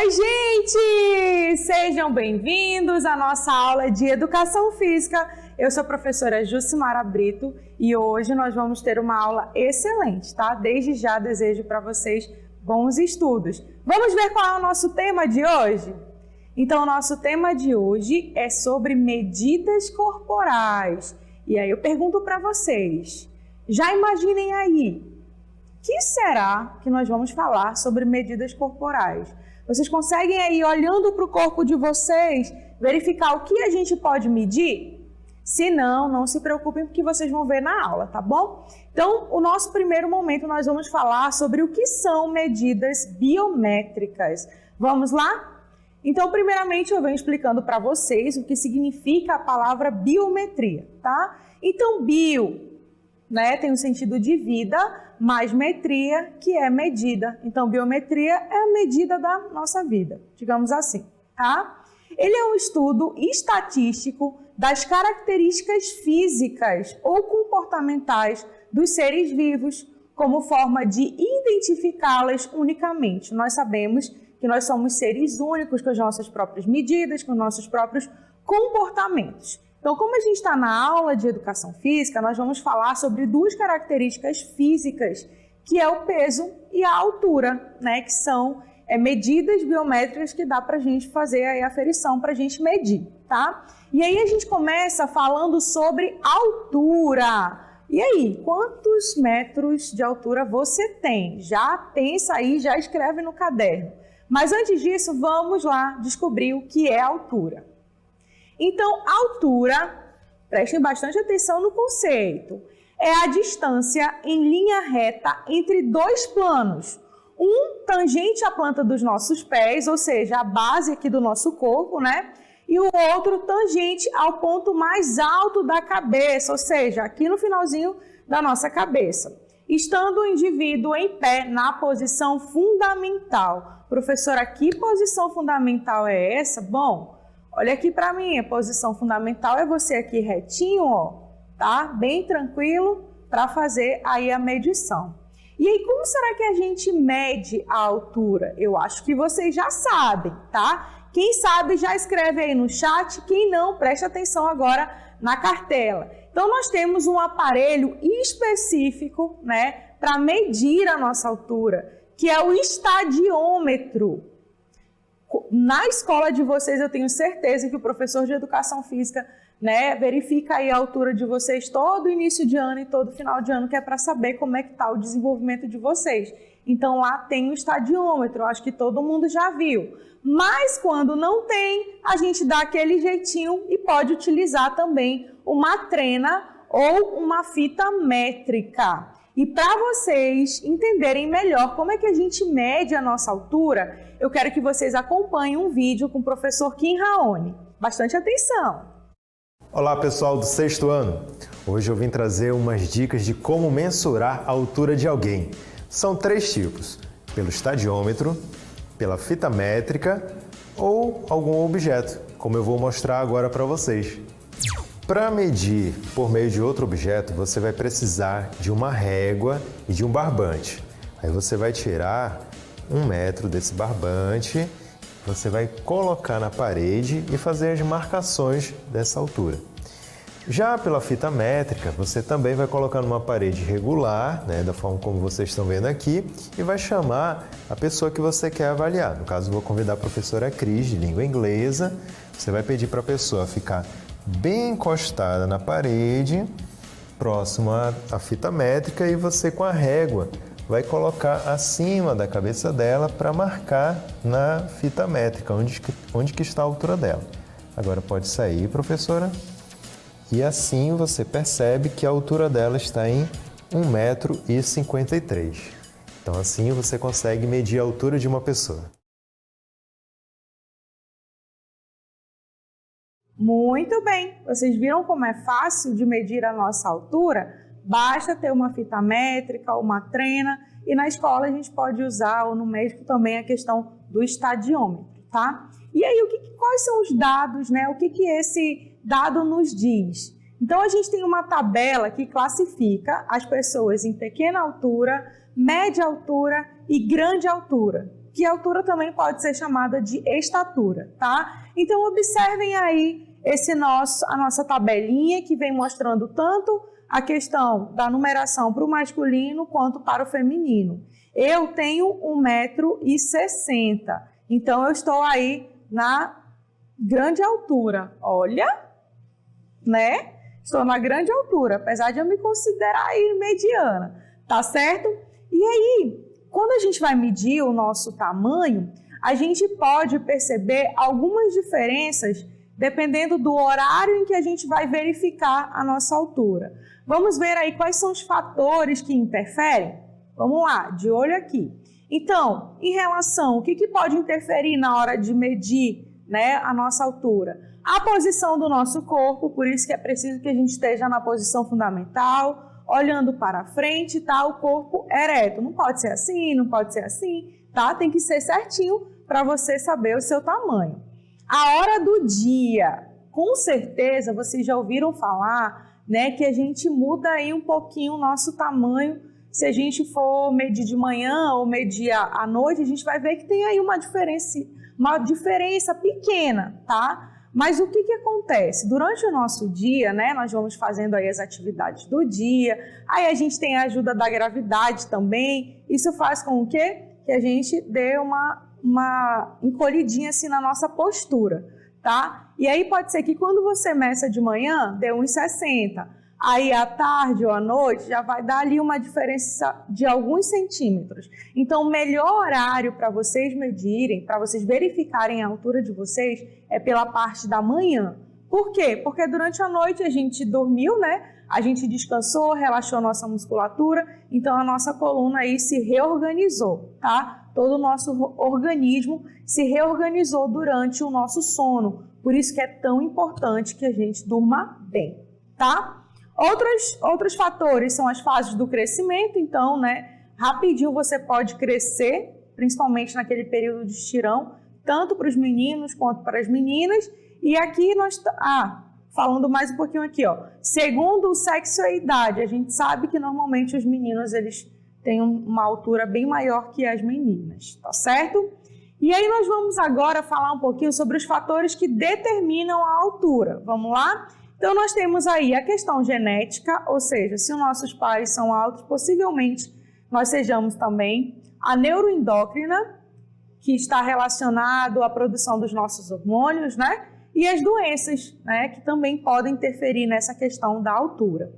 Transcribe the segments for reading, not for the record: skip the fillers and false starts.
Oi, gente! Sejam bem-vindos à nossa aula de Educação Física. Eu sou a professora Jucimara Brito e hoje nós vamos ter uma aula excelente, tá? Desde já desejo para vocês bons estudos. Vamos ver qual é o nosso tema de hoje? Então, o nosso tema de hoje é sobre medidas corporais. E aí eu pergunto para vocês, já imaginem aí, o que será que nós vamos falar sobre medidas corporais? Vocês conseguem aí, olhando para o corpo de vocês, verificar o que a gente pode medir? Se não, não se preocupem porque vocês vão ver na aula, tá bom? Então, o nosso primeiro momento nós vamos falar sobre o que são medidas biométricas. Vamos lá? Então, primeiramente eu venho explicando para vocês o que significa a palavra biometria, tá? Então, bio, né, tem o sentido de vida, mais metria, que é medida. Então, biometria é a medida da nossa vida, digamos assim, tá? Ele é um estudo estatístico das características físicas ou comportamentais dos seres vivos, como forma de identificá-las unicamente. Nós sabemos que nós somos seres únicos com as nossas próprias medidas, com os nossos próprios comportamentos. Então, como a gente está na aula de Educação Física, nós vamos falar sobre duas características físicas, que é o peso e a altura, né? Que são medidas biométricas que dá para a gente fazer aí a aferição para a gente medir, tá? E aí a gente começa falando sobre altura. E aí, quantos metros de altura você tem? Já pensa aí, já escreve no caderno. Mas antes disso, vamos lá descobrir o que é altura. Então, altura, prestem bastante atenção no conceito, é a distância em linha reta entre dois planos, um tangente à planta dos nossos pés, ou seja, a base aqui do nosso corpo, né? E o outro tangente ao ponto mais alto da cabeça, ou seja, aqui no finalzinho da nossa cabeça. Estando o indivíduo em pé na posição fundamental. Professora, que posição fundamental é essa? Bom, olha aqui para mim, a posição fundamental é você aqui retinho, ó, tá? Bem tranquilo para fazer aí a medição. E aí, como será que a gente mede a altura? Eu acho que vocês já sabem, tá? Quem sabe já escreve aí no chat, quem não, preste atenção agora na cartela. Então, nós temos um aparelho específico, né, para medir a nossa altura, que é o estadiômetro. Na escola de vocês, eu tenho certeza que o professor de Educação Física, né, verifica aí a altura de vocês todo início de ano e todo final de ano, que é para saber como é que está o desenvolvimento de vocês. Então, lá tem o estadiômetro, eu acho que todo mundo já viu. Mas, quando não tem, a gente dá aquele jeitinho e pode utilizar também uma trena ou uma fita métrica. E para vocês entenderem melhor como é que a gente mede a nossa altura, eu quero que vocês acompanhem um vídeo com o professor Kim Raoni. Bastante atenção! Olá pessoal do sexto ano! Hoje eu vim trazer umas dicas de como mensurar a altura de alguém. São três tipos, pelo estadiômetro, pela fita métrica ou algum objeto, como eu vou mostrar agora para vocês. Para medir por meio de outro objeto, você vai precisar de uma régua e de um barbante. Aí você vai tirar 1 metro desse barbante, você vai colocar na parede e fazer as marcações dessa altura. Já pela fita métrica, você também vai colocar numa parede regular, né, da forma como vocês estão vendo aqui, e vai chamar a pessoa que você quer avaliar. No caso, eu vou convidar a professora Cris, de língua inglesa. Você vai pedir para a pessoa ficar bem encostada na parede, próximo à fita métrica, e você com a régua vai colocar acima da cabeça dela para marcar na fita métrica onde que está a altura dela. Agora pode sair, professora. E assim você percebe que a altura dela está em 1,53 m. Então assim você consegue medir a altura de uma pessoa. Muito bem, vocês viram como é fácil de medir a nossa altura? Basta ter uma fita métrica, uma trena, e na escola a gente pode usar, ou no médico também, a questão do estadiômetro, tá? E aí, quais são os dados, né? O que esse dado nos diz? Então, a gente tem uma tabela que classifica as pessoas em pequena altura, média altura e grande altura. que altura também pode ser chamada de estatura, tá? Então, observem aí a nossa tabelinha que vem mostrando tanto a questão da numeração para o masculino quanto para o feminino. Eu tenho 1,60 m, então eu estou aí na grande altura. Olha, né? Estou na grande altura, apesar de eu me considerar aí mediana, tá certo? E aí, quando a gente vai medir o nosso tamanho, a gente pode perceber algumas diferenças dependendo do horário em que a gente vai verificar a nossa altura. Vamos ver aí quais são os fatores que interferem? Vamos lá, de olho aqui. Então, em relação, o que pode interferir na hora de medir, né, a nossa altura? A posição do nosso corpo, por isso que é preciso que a gente esteja na posição fundamental, olhando para frente, tá? O corpo ereto. Não pode ser assim, não pode ser assim, tá? Tem que ser certinho para você saber o seu tamanho. A hora do dia, com certeza vocês já ouviram falar, né, que a gente muda aí um pouquinho o nosso tamanho. Se a gente for medir de manhã ou medir à noite, a gente vai ver que tem aí uma diferença pequena, tá? Mas o que acontece? Durante o nosso dia, né, nós vamos fazendo aí as atividades do dia, aí a gente tem a ajuda da gravidade também. Isso faz com que a gente dê uma encolhidinha assim na nossa postura, tá? E aí pode ser que quando você meça de manhã, dê 1,60 m. Aí à tarde ou à noite já vai dar ali uma diferença de alguns centímetros. Então o melhor horário para vocês medirem, para vocês verificarem a altura de vocês é pela parte da manhã. Por quê? Porque durante a noite a gente dormiu, né? A gente descansou, relaxou nossa musculatura, então a nossa coluna aí se reorganizou, tá? Todo o nosso organismo se reorganizou durante o nosso sono. Por isso que é tão importante que a gente durma bem, tá? Outros fatores são as fases do crescimento, então, né, rapidinho você pode crescer, principalmente naquele período de estirão, tanto para os meninos quanto para as meninas. E aqui falando mais um pouquinho aqui, ó, segundo o sexo e a idade, a gente sabe que normalmente os meninos eles têm uma altura bem maior que as meninas, tá certo? E aí nós vamos agora falar um pouquinho sobre os fatores que determinam a altura. Vamos lá? Então, nós temos aí a questão genética, ou seja, se os nossos pais são altos, possivelmente nós sejamos também. A neuroendócrina, que está relacionado à produção dos nossos hormônios, né? E as doenças, né? Que também podem interferir nessa questão da altura.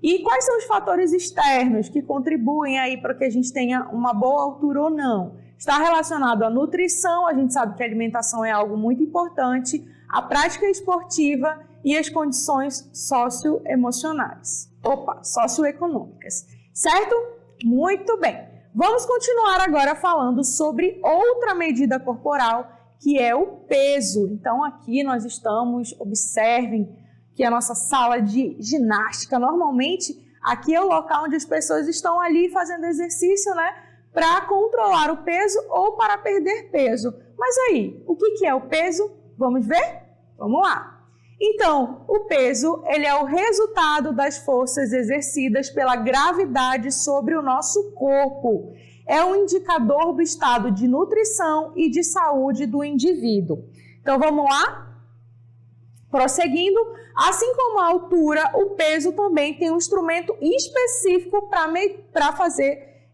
E quais são os fatores externos que contribuem aí para que a gente tenha uma boa altura ou não? Está relacionado à nutrição, a gente sabe que a alimentação é algo muito importante, a prática esportiva e as condições socioeconômicas, certo? Muito bem. Vamos continuar agora falando sobre outra medida corporal, que é o peso. Então, aqui nós observem que a nossa sala de ginástica, normalmente, aqui é o local onde as pessoas estão ali fazendo exercício, né? Para controlar o peso ou para perder peso. Mas aí, o que é o peso? Vamos ver? Vamos lá. Então, o peso, ele é o resultado das forças exercidas pela gravidade sobre o nosso corpo. É um indicador do estado de nutrição e de saúde do indivíduo. Então, vamos lá? Prosseguindo, assim como a altura, o peso também tem um instrumento específico para fazer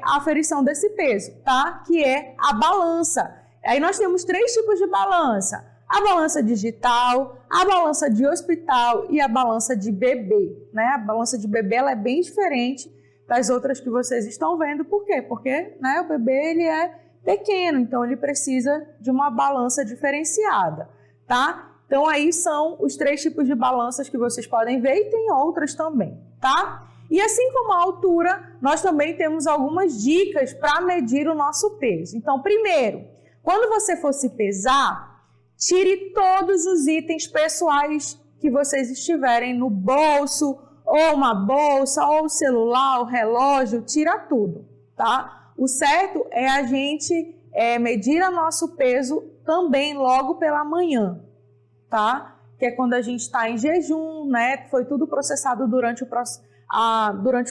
a aferição desse peso, tá? Que é a balança. Aí nós temos 3 tipos de balança. A balança digital, a balança de hospital e a balança de bebê, né? A balança de bebê ela é bem diferente das outras que vocês estão vendo. Por quê? Porque, né, o bebê ele é pequeno, então ele precisa de uma balança diferenciada, tá? Então aí são os 3 tipos de balanças que vocês podem ver e tem outras também, tá? E assim como a altura, nós também temos algumas dicas para medir o nosso peso. Então, primeiro, quando você for se pesar, tire todos os itens pessoais que vocês estiverem no bolso, ou uma bolsa, ou o celular, o relógio, tira tudo, tá? O certo é a gente medir o nosso peso também logo pela manhã, tá? Que é quando a gente está em jejum, né? Foi tudo processado durante o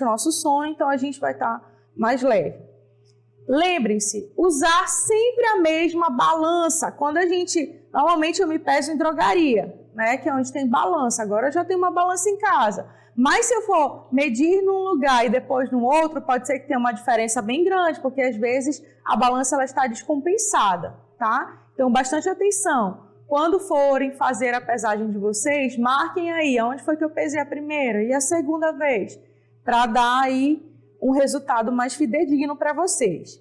nosso sono, então a gente vai estar mais leve. Lembrem-se, usar sempre a mesma balança. Normalmente eu me peso em drogaria, né, que é onde tem balança. Agora eu já tenho uma balança em casa. Mas se eu for medir num lugar e depois no outro, pode ser que tenha uma diferença bem grande, porque às vezes a balança ela está descompensada, tá? Então, bastante atenção. Quando forem fazer a pesagem de vocês, marquem aí onde foi que eu pesei a primeira e a segunda vez, para dar aí um resultado mais fidedigno para vocês.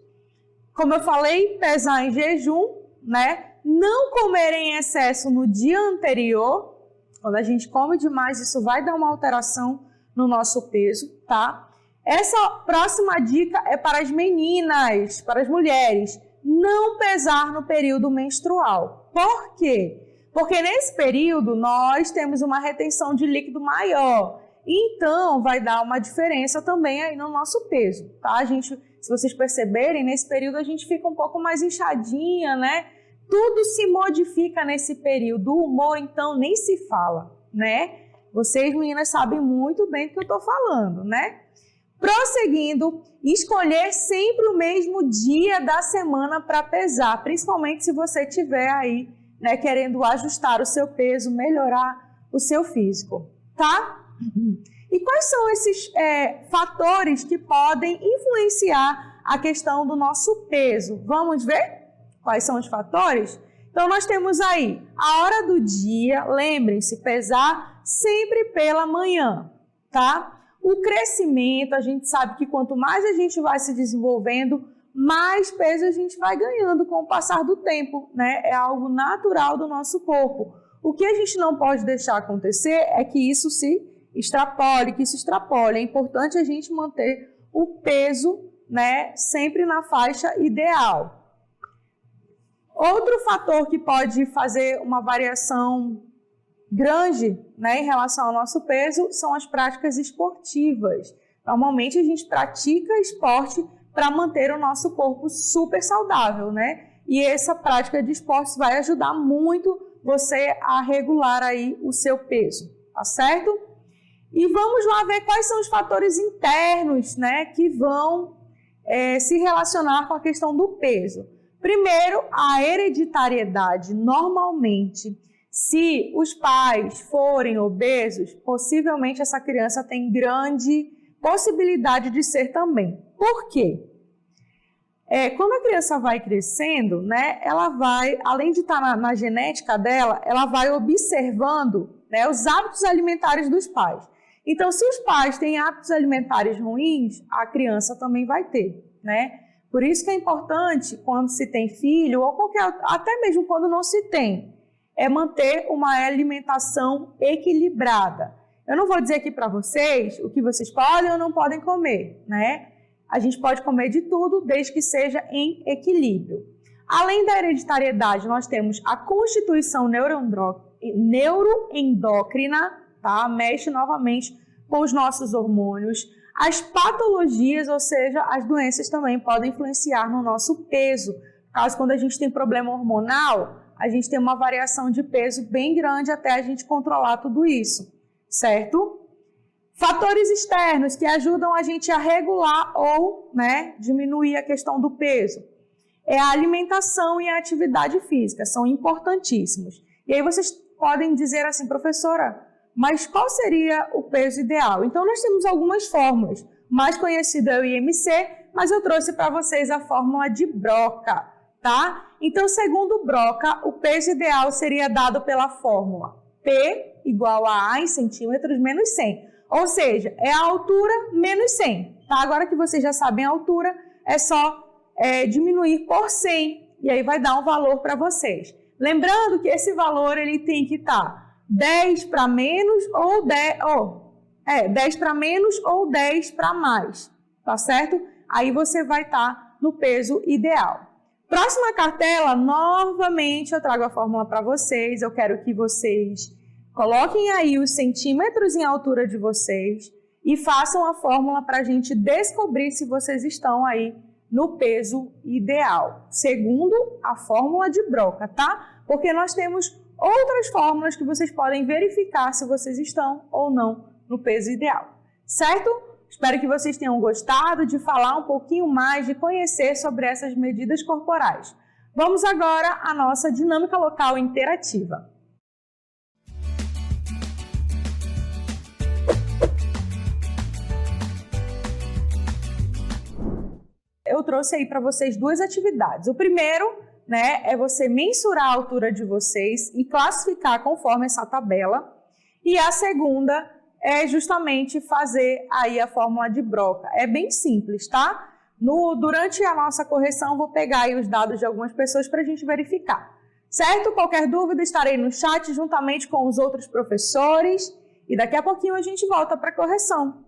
Como eu falei, pesar em jejum, né? Não comer em excesso no dia anterior. Quando a gente come demais, isso vai dar uma alteração no nosso peso, tá? Essa próxima dica é para as meninas, para as mulheres. Não pesar no período menstrual. Por quê? Porque nesse período nós temos uma retenção de líquido maior. Então, vai dar uma diferença também aí no nosso peso, tá? Se vocês perceberem, nesse período a gente fica um pouco mais inchadinha, né? Tudo se modifica nesse período. O humor, então, nem se fala, né? Vocês, meninas, sabem muito bem do que eu estou falando, né? Prosseguindo, escolher sempre o mesmo dia da semana para pesar, principalmente se você estiver aí, né, querendo ajustar o seu peso, melhorar o seu físico, tá? E quais são esses fatores que podem influenciar a questão do nosso peso? Vamos ver quais são os fatores? Então, nós temos aí a hora do dia, lembrem-se, pesar sempre pela manhã, tá? O crescimento, a gente sabe que quanto mais a gente vai se desenvolvendo, mais peso a gente vai ganhando com o passar do tempo, né? É algo natural do nosso corpo. O que a gente não pode deixar acontecer é que isso se extrapole. É importante a gente manter o peso, né, sempre na faixa ideal. Outro fator que pode fazer uma variação grande, né, em relação ao nosso peso são as práticas esportivas. Normalmente a gente pratica esporte para manter o nosso corpo super saudável, né? E essa prática de esportes vai ajudar muito você a regular aí o seu peso, tá certo? E vamos lá ver quais são os fatores internos, né, que vão se relacionar com a questão do peso. Primeiro, a hereditariedade. Normalmente, se os pais forem obesos, possivelmente essa criança tem grande possibilidade de ser também. Por quê? Quando a criança vai crescendo, né, ela vai, além de estar na genética dela, ela vai observando, né, os hábitos alimentares dos pais. Então, se os pais têm hábitos alimentares ruins, a criança também vai ter, né? Por isso que é importante, quando se tem filho, ou até mesmo quando não se tem, é manter uma alimentação equilibrada. Eu não vou dizer aqui para vocês o que vocês podem ou não podem comer, né? A gente pode comer de tudo, desde que seja em equilíbrio. Além da hereditariedade, nós temos a constituição neuroendócrina, tá? Mexe novamente com os nossos hormônios. As patologias, ou seja, as doenças também podem influenciar no nosso peso. Caso quando a gente tem problema hormonal, a gente tem uma variação de peso bem grande até a gente controlar tudo isso, certo? Fatores externos que ajudam a gente a regular ou, né, diminuir a questão do peso. A alimentação e a atividade física, são importantíssimos. E aí vocês podem dizer assim, professora, mas qual seria o peso ideal? Então, nós temos algumas fórmulas. O mais conhecido é o IMC, mas eu trouxe para vocês a fórmula de Broca, tá? Então, segundo Broca, o peso ideal seria dado pela fórmula P igual a em centímetros menos 100. Ou seja, é a altura menos 100. Tá? Agora que vocês já sabem a altura, é só diminuir por 100. E aí vai dar um valor para vocês. Lembrando que esse valor ele tem que estar 10 para menos ou 10 para menos ou 10 para mais, tá certo? Aí você vai estar no peso ideal. Próxima cartela, novamente eu trago a fórmula para vocês. Eu quero que vocês coloquem aí os centímetros em altura de vocês e façam a fórmula para a gente descobrir se vocês estão aí no peso ideal, segundo a fórmula de Broca, tá? Porque nós temos outras fórmulas que vocês podem verificar se vocês estão ou não no peso ideal, certo? Espero que vocês tenham gostado de falar um pouquinho mais, de conhecer sobre essas medidas corporais. Vamos agora à nossa dinâmica local interativa. Eu trouxe aí para vocês duas atividades. O primeiro, é você mensurar a altura de vocês e classificar conforme essa tabela. E a segunda é justamente fazer aí a fórmula de Broca. É bem simples, tá? Durante a nossa correção, vou pegar aí os dados de algumas pessoas para a gente verificar. Certo? Qualquer dúvida, estarei no chat juntamente com os outros professores. E daqui a pouquinho a gente volta para a correção.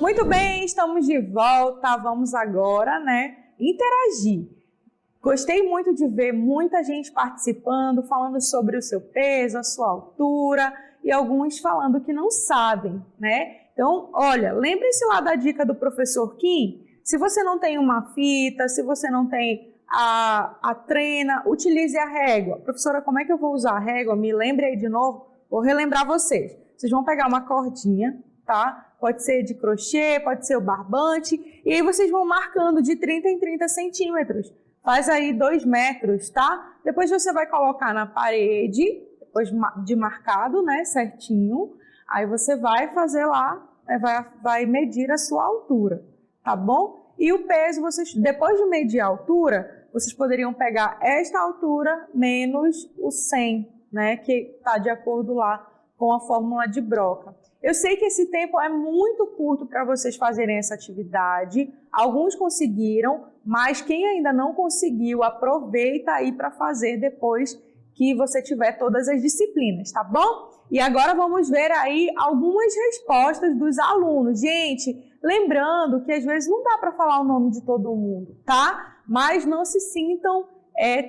Muito bem, estamos de volta. Vamos agora, interagir. Gostei muito de ver muita gente participando, falando sobre o seu peso, a sua altura e alguns falando que não sabem, Então, olha, lembre-se lá da dica do professor Kim. Se você não tem uma fita, se você não tem a trena, utilize a régua. Professora, como é que eu vou usar a régua? Me lembre aí de novo. Vou relembrar vocês. Vocês vão pegar uma cordinha, tá? Pode ser de crochê, pode ser o barbante. E aí vocês vão marcando de 30 em 30 centímetros. Faz aí 2 metros, tá? Depois você vai colocar na parede, depois de marcado, certinho. Aí você vai fazer lá, vai medir a sua altura, tá bom? E o peso, depois de medir a altura, vocês poderiam pegar esta altura menos o 100, que está de acordo lá com a fórmula de Broca. Eu sei que esse tempo é muito curto para vocês fazerem essa atividade. Alguns conseguiram, mas quem ainda não conseguiu, aproveita aí para fazer depois que você tiver todas as disciplinas, tá bom? E agora vamos ver aí algumas respostas dos alunos. Gente, lembrando que às vezes não dá para falar o nome de todo mundo, tá? Mas não se sintam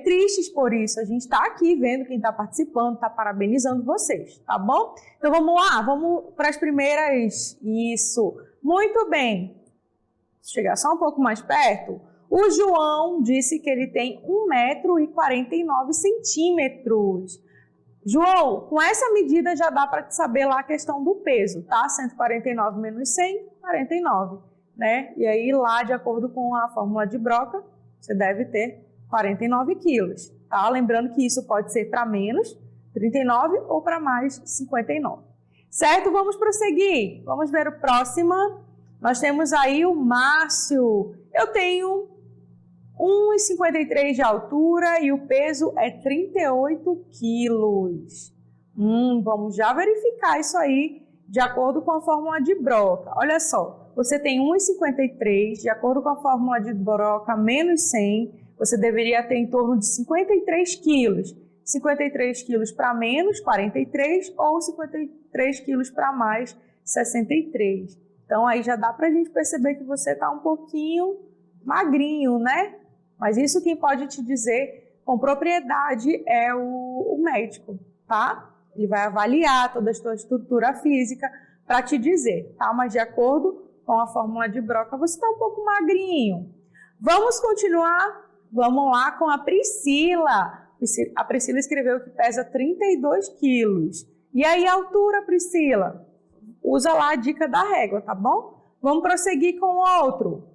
tristes por isso. A gente está aqui vendo quem está participando, está parabenizando vocês, tá bom? Então vamos lá, vamos para as primeiras. Isso, muito bem. Deixa eu chegar só um pouco mais perto. O João disse que ele tem 1,49 m. João, com essa medida já dá para te saber lá a questão do peso, tá? 149 menos 100, 49, E aí lá, de acordo com a fórmula de Broca, você deve ter 49 quilos, tá? Lembrando que isso pode ser para menos 39 ou para mais 59. Certo? Vamos prosseguir. Vamos ver o próximo. Nós temos aí o Márcio. Eu tenho 1,53 de altura e o peso é 38 quilos. Vamos já verificar isso aí de acordo com a fórmula de Broca. Olha só, você tem 1,53, de acordo com a fórmula de Broca, menos 100, você deveria ter em torno de 53 quilos. 53 quilos para menos, 43, ou 53 quilos para mais, 63. Então, aí já dá para a gente perceber que você está um pouquinho magrinho, Mas isso quem pode te dizer com propriedade é o médico, tá? Ele vai avaliar toda a sua estrutura física para te dizer, tá? Mas de acordo com a fórmula de Broca, você está um pouco magrinho. Vamos continuar? Vamos lá com a Priscila. A Priscila escreveu que pesa 32 quilos. E aí, a altura, Priscila? usa lá a dica da régua, tá bom? Vamos prosseguir com o outro.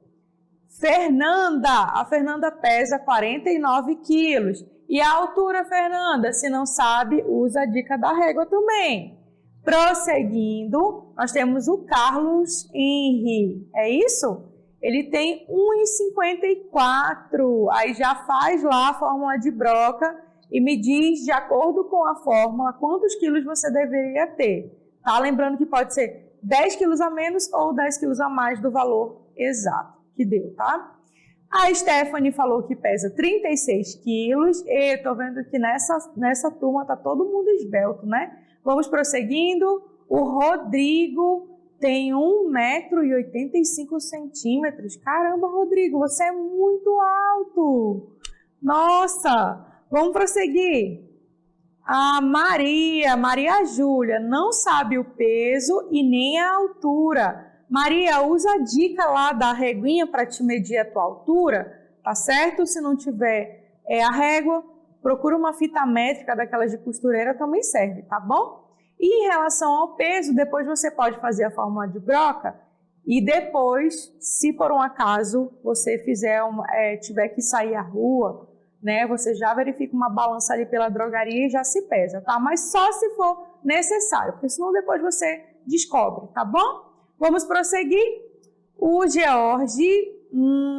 Fernanda, a Fernanda pesa 49 quilos. E a altura, Fernanda? Se não sabe, usa a dica da régua também. Prosseguindo, nós temos o Carlos Henry, é isso? Ele tem 1,54, aí já faz lá a fórmula de Broca e me diz, de acordo com a fórmula, quantos quilos você deveria ter. Tá? Lembrando que pode ser 10 quilos a menos ou 10 quilos a mais do valor exato que deu, tá? A Stephanie falou que pesa 36 quilos e tô vendo que nessa turma tá todo mundo esbelto, né? Vamos prosseguindo. O Rodrigo tem 1,85 m. Caramba, Rodrigo, você é muito alto. Nossa, vamos prosseguir. A Maria Júlia, não sabe o peso e nem a altura. Maria, usa a dica lá da reguinha para te medir a tua altura, tá certo? Se não tiver a régua, procura uma fita métrica daquelas de costureira, também serve, tá bom? E em relação ao peso, depois você pode fazer a fórmula de Broca e depois, se por um acaso você tiver que sair à rua, né, você já verifica uma balança ali pela drogaria e já se pesa, tá? Mas só se for necessário, porque senão depois você descobre, tá bom? Vamos prosseguir. O George,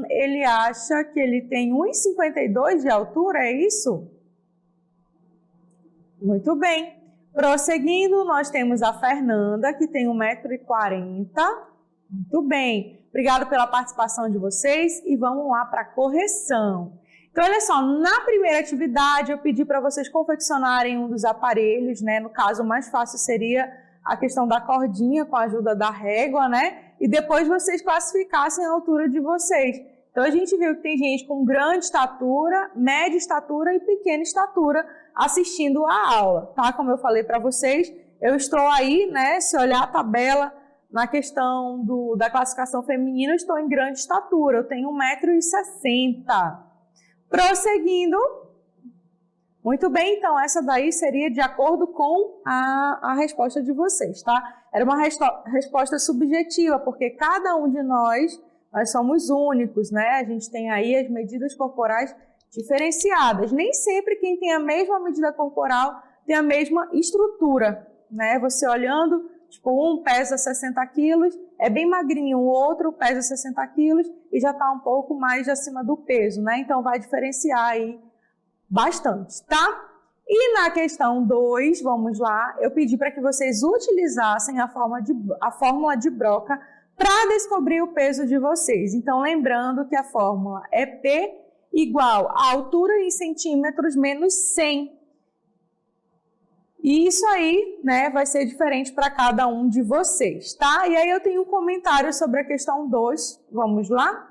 ele acha que ele tem 1,52 de altura, é isso? Muito bem. Prosseguindo, nós temos a Fernanda, que tem 1,40 m. Muito bem. Obrigada pela participação de vocês e vamos lá para a correção. Então, olha só, na primeira atividade eu pedi para vocês confeccionarem um dos aparelhos, né? No caso, o mais fácil seria a questão da cordinha com a ajuda da régua, né? E depois vocês classificassem a altura de vocês. Então, a gente viu que tem gente com grande estatura, média estatura e pequena estatura assistindo a aula, tá? Como eu falei para vocês, eu estou aí, né? Se olhar a tabela na questão da classificação feminina, eu estou em grande estatura, eu tenho 1,60 m. Prosseguindo. Muito bem, então essa daí seria de acordo com a resposta de vocês, tá? Era uma resposta subjetiva, porque cada um de nós somos únicos, né? A gente tem aí as medidas corporais diferenciadas. Nem sempre quem tem a mesma medida corporal tem a mesma estrutura, né? Você olhando, tipo, um pesa 60 quilos, é bem magrinho, o outro pesa 60 quilos e já está um pouco mais acima do peso, né? Então vai diferenciar aí bastante, tá? E na questão 2, vamos lá, eu pedi para que vocês utilizassem a fórmula de Broca para descobrir o peso de vocês. Então, lembrando que a fórmula é P igual a altura em centímetros menos 100. E isso aí, né, vai ser diferente para cada um de vocês, tá? E aí eu tenho um comentário sobre a questão 2, vamos lá?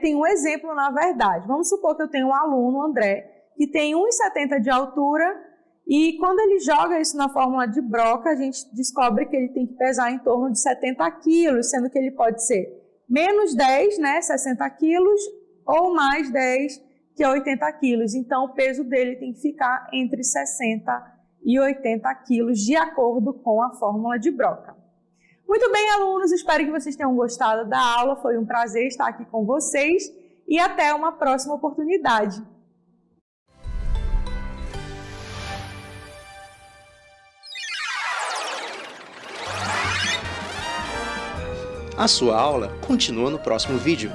Tem um exemplo, na verdade. Vamos supor que eu tenho um aluno, André, que tem 1,70 m de altura e quando ele joga isso na fórmula de Broca, a gente descobre que ele tem que pesar em torno de 70 quilos, sendo que ele pode ser menos 10, né, 60 quilos, ou mais 10, que é 80 quilos. Então, o peso dele tem que ficar entre 60 e 80 quilos, de acordo com a fórmula de Broca. Muito bem, alunos, espero que vocês tenham gostado da aula. Foi um prazer estar aqui com vocês e até uma próxima oportunidade. A sua aula continua no próximo vídeo.